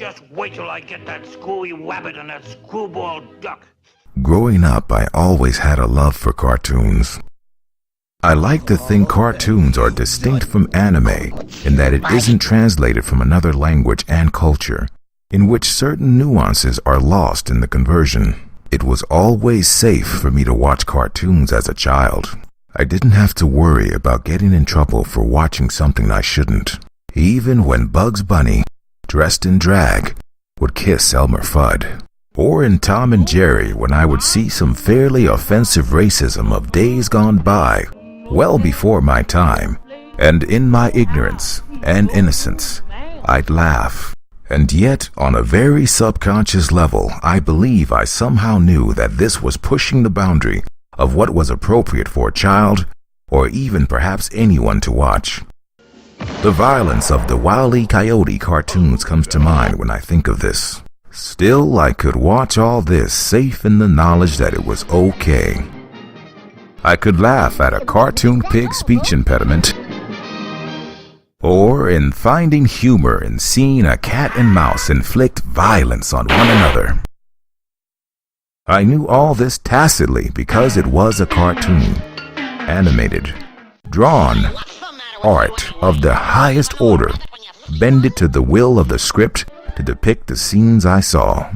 Just wait till I get that screwy wabbit and that screwball duck. Growing up, I always had a love for cartoons. I like to think cartoons are distinct from anime in that it isn't translated from another language and culture, in which certain nuances are lost in the conversion. It was always safe for me to watch cartoons as a child. I didn't have to worry about getting in trouble for watching something I shouldn't. Even when Bugs Bunny, dressed in drag, would kiss Elmer Fudd. Or in Tom and Jerry when I would see some fairly offensive racism of days gone by, well before my time, and in my ignorance and innocence, I'd laugh. And yet, on a very subconscious level, I believe I somehow knew that this was pushing the boundary of what was appropriate for a child, or even perhaps anyone to watch. The violence of the Wile E. Coyote cartoons comes to mind when I think of this. Still, I could watch all this safe in the knowledge that it was okay. I could laugh at a cartoon pig's speech impediment, or in finding humor in seeing a cat and mouse inflict violence on one another. I knew all this tacitly because it was a cartoon, animated, drawn, art of the highest order, bended to the will of the script to depict the scenes I saw.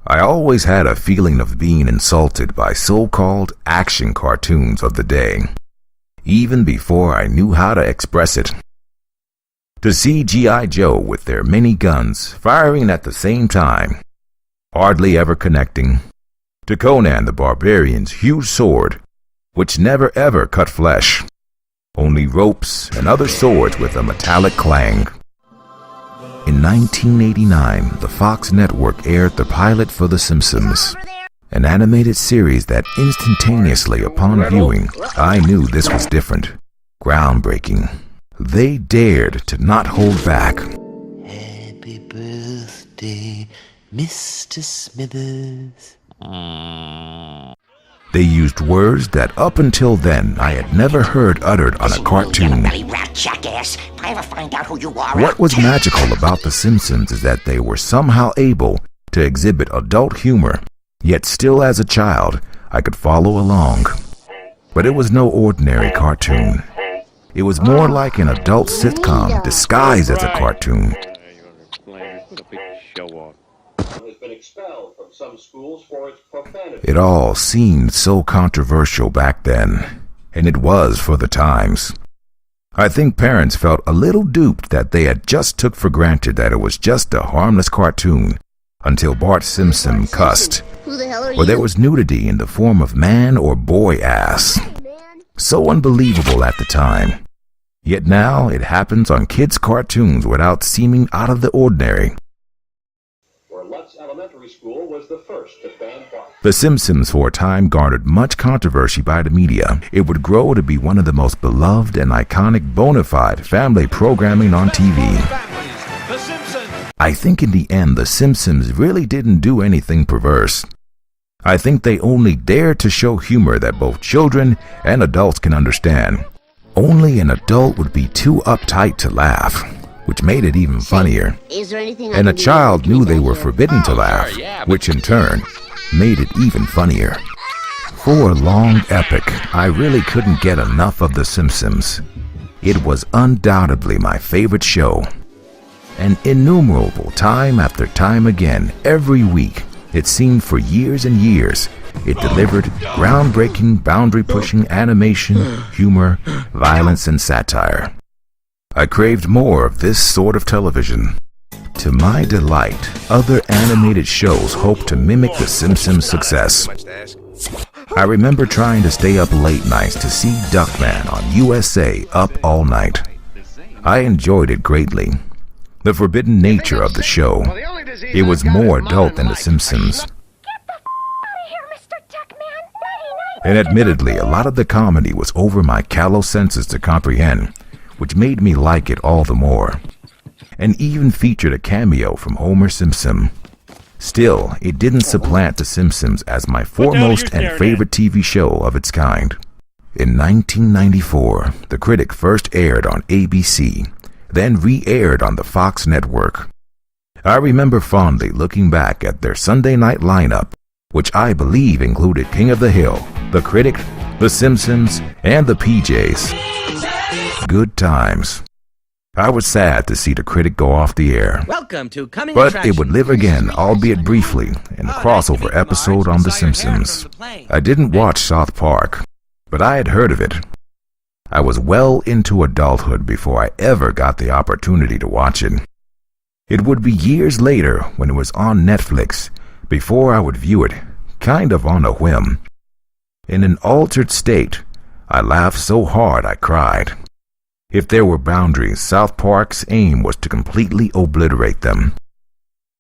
I always had a feeling of being insulted by so-called action cartoons of the day, even before I knew how to express it. To see G.I. Joe with their many guns firing at the same time, hardly ever connecting, to Conan the Barbarian's huge sword, which never ever cut flesh, only ropes and other swords with a metallic clang. In 1989, the Fox network aired the pilot for The Simpsons, an animated series that instantaneously upon viewing, I knew this was different, groundbreaking. They dared to not hold back. Happy birthday, Mr. Smithers. They used words that up until then I had never heard uttered on a cartoon. What was magical about The Simpsons is that they were somehow able to exhibit adult humor, yet still as a child I could follow along. But it was no ordinary cartoon. It was more like an adult sitcom disguised as a cartoon. It all seemed so controversial back then, and it was for the times. I think parents felt a little duped that they had just took for granted that it was just a harmless cartoon until Bart Simpson cussed, or there was nudity in the form of man or boy ass. So unbelievable at the time. Yet now it happens on kids' cartoons without seeming out of the ordinary. School was the first to ban Bart. The Simpsons for a time garnered much controversy by the media. It would grow to be one of the most beloved and iconic bona fide family programming on TV. I think in the end, The Simpsons really didn't do anything perverse. I think they only dared to show humor that both children and adults can understand. Only an adult would be too uptight to laugh, which made it even funnier. And a child knew they were forbidden to laugh, which in turn made it even funnier. For a long epic, I really couldn't get enough of The Simpsons. It was undoubtedly my favorite show. And innumerable time after time again, every week, it seemed for years and years, it delivered groundbreaking, boundary-pushing animation, humor, violence, and satire. I craved more of this sort of television. To my delight, other animated shows hoped to mimic The Simpsons' success. I remember trying to stay up late nights to see Duckman on USA Up All Night. I enjoyed it greatly. The forbidden nature of the show. It was more adult than The Simpsons. And admittedly, a lot of the comedy was over my callow senses to comprehend, which made me like it all the more, and even featured a cameo from Homer Simpson. Still, it didn't supplant The Simpsons as my foremost and favorite TV show of its kind. In 1994, The Critic first aired on ABC, then re-aired on the Fox network. I remember fondly looking back at their Sunday night lineup, which I believe included King of the Hill, The Critic, The Simpsons, and The PJs. Good times. I was sad to see The Critic go off the air. Welcome to Coming But Attractions. it would live again, albeit briefly, in a crossover episode on The Simpsons. I didn't watch South Park, but I had heard of it. I was well into adulthood before I ever got the opportunity to watch it. It would be years later when it was on Netflix before I would view it, kind of on a whim. In an altered state, I laughed so hard I cried. If there were boundaries, South Park's aim was to completely obliterate them.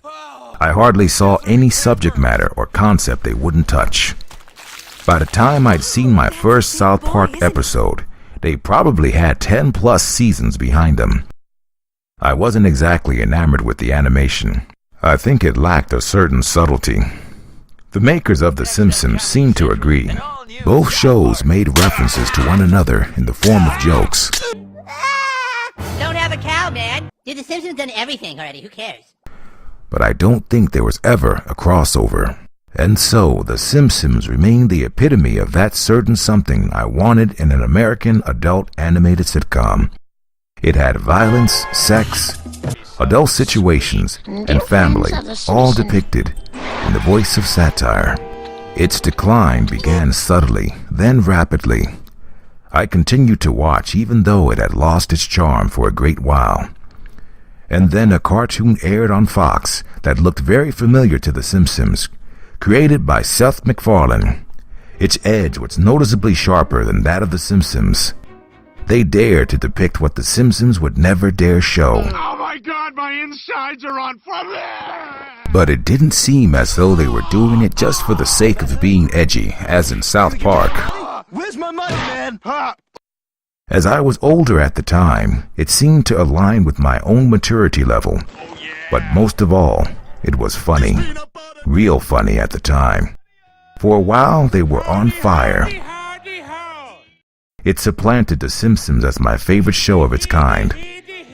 I hardly saw any subject matter or concept they wouldn't touch. By the time I'd seen my first South Park episode, they probably had 10 plus seasons behind them. I wasn't exactly enamored with the animation. I think it lacked a certain subtlety. The makers of The Simpsons seemed to agree. Both shows made references to one another in the form of jokes. Don't have a cow, man. Dude, The Simpsons done everything already. Who cares? But I don't think there was ever a crossover. And so, The Simpsons remained the epitome of that certain something I wanted in an American adult animated sitcom. It had violence, sex, adult situations, and family, all depicted in the voice of satire. Its decline began subtly, then rapidly. I continued to watch even though it had lost its charm for a great while. And then a cartoon aired on Fox that looked very familiar to The Simpsons, created by Seth MacFarlane. Its edge was noticeably sharper than that of The Simpsons. They dared to depict what The Simpsons would never dare show. Oh my God, my insides are on fire! But it didn't seem as though they were doing it just for the sake of being edgy, as in South Park. Where's my money, man? As I was older at the time, it seemed to align with my own maturity level. But most of all, it was funny. Real funny at the time. For a while, they were on fire. It supplanted The Simpsons as my favorite show of its kind,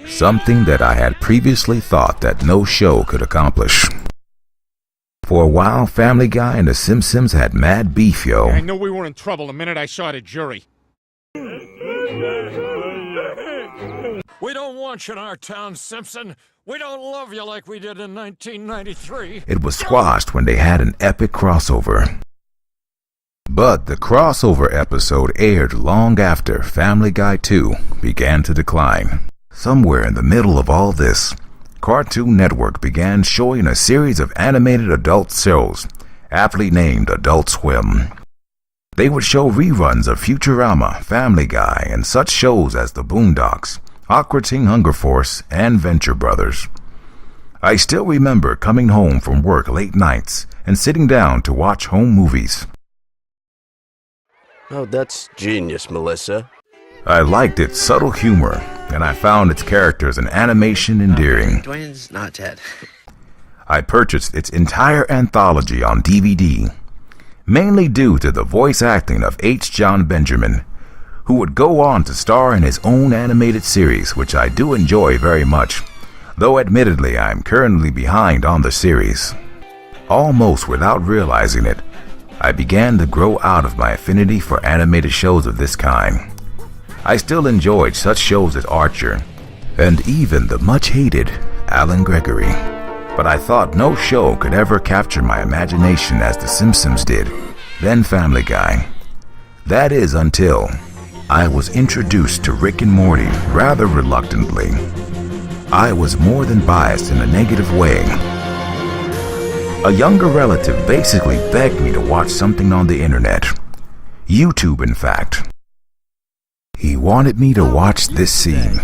something that I had previously thought that no show could accomplish. For a while, Family Guy and The Simpsons had mad beef, yo. I knew we were in trouble the minute I saw the jury. We don't want you in our town, Simpson. We don't love you like we did in 1993. It was squashed when they had an epic crossover. But the crossover episode aired long after Family Guy 2 began to decline. Somewhere in the middle of all this, Cartoon Network began showing a series of animated adult shows, aptly named Adult Swim. They would show reruns of Futurama, Family Guy, and such shows as The Boondocks, Awkward Teen Hunger Force, and Venture Brothers. I still remember coming home from work late nights and sitting down to watch home movies. Oh, that's genius, Melissa. I liked its subtle humor, and I found its characters and animation endearing. Dwayne's not dead. I purchased its entire anthology on DVD, mainly due to the voice acting of H. John Benjamin, who would go on to star in his own animated series, which I do enjoy very much, though admittedly I am currently behind on the series. Almost without realizing it, I began to grow out of my affinity for animated shows of this kind. I still enjoyed such shows as Archer, and even the much-hated Alan Gregory. But I thought no show could ever capture my imagination as The Simpsons did, then Family Guy. That is until I was introduced to Rick and Morty rather reluctantly. I was more than biased in a negative way. A younger relative basically begged me to watch something on the internet. YouTube, in fact. He wanted me to watch this scene.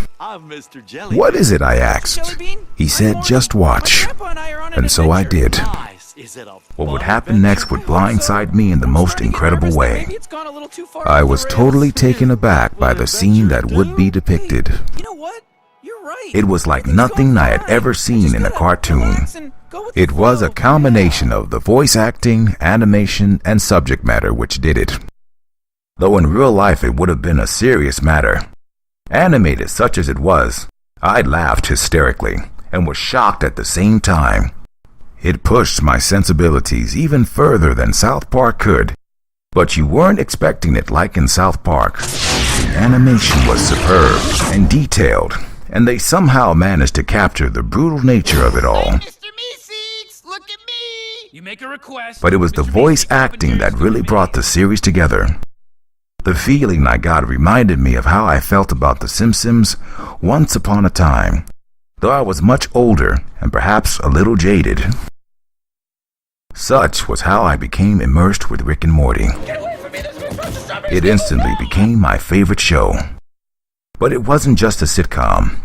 What is it, I asked. He said, just watch. And so I did. What would happen next would blindside me in the most incredible way. I was totally taken aback by the scene that would be depicted. It was like nothing I had ever seen in a cartoon. It was a combination of the voice acting, animation, and subject matter which did it. Though in real life it would have been a serious matter. Animated such as it was, I laughed hysterically, and was shocked at the same time. It pushed my sensibilities even further than South Park could, but you weren't expecting it like in South Park. The animation was superb and detailed, and they somehow managed to capture the brutal nature of it all. Mr. Meeseeks, look at me! You make a request. But it was the voice acting that really brought the series together. The feeling I got reminded me of how I felt about The Simpsons once upon a time, though I was much older and perhaps a little jaded. Such was how I became immersed with Rick and Morty. It instantly became my favorite show. But it wasn't just a sitcom.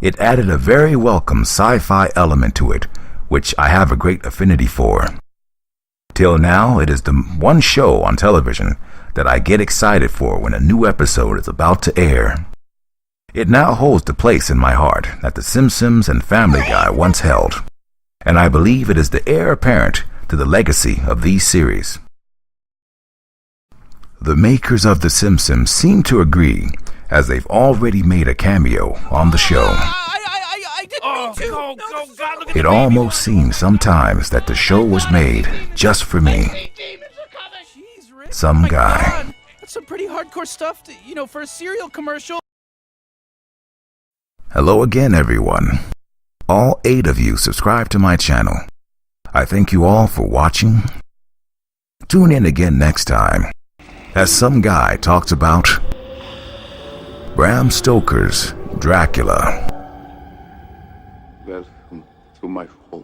It added a very welcome sci-fi element to it, which I have a great affinity for. Till now, it is the one show on television that I get excited for when a new episode is about to air. It now holds the place in my heart that The Simpsons and Family Guy once held, and I believe it is the heir apparent to the legacy of these series. The makers of The Simpsons seem to agree, as they've already made a cameo on the show. I didn't mean to. God, look at It almost seems sometimes that the show was made just for me. Jeez, Rick. Some Oh my guy. God. That's some pretty hardcore stuff, for a cereal commercial. Hello again, everyone. All 8 of you subscribe to my channel. I thank you all for watching. Tune in again next time, as some guy talks about Bram Stoker's Dracula. Welcome to my home.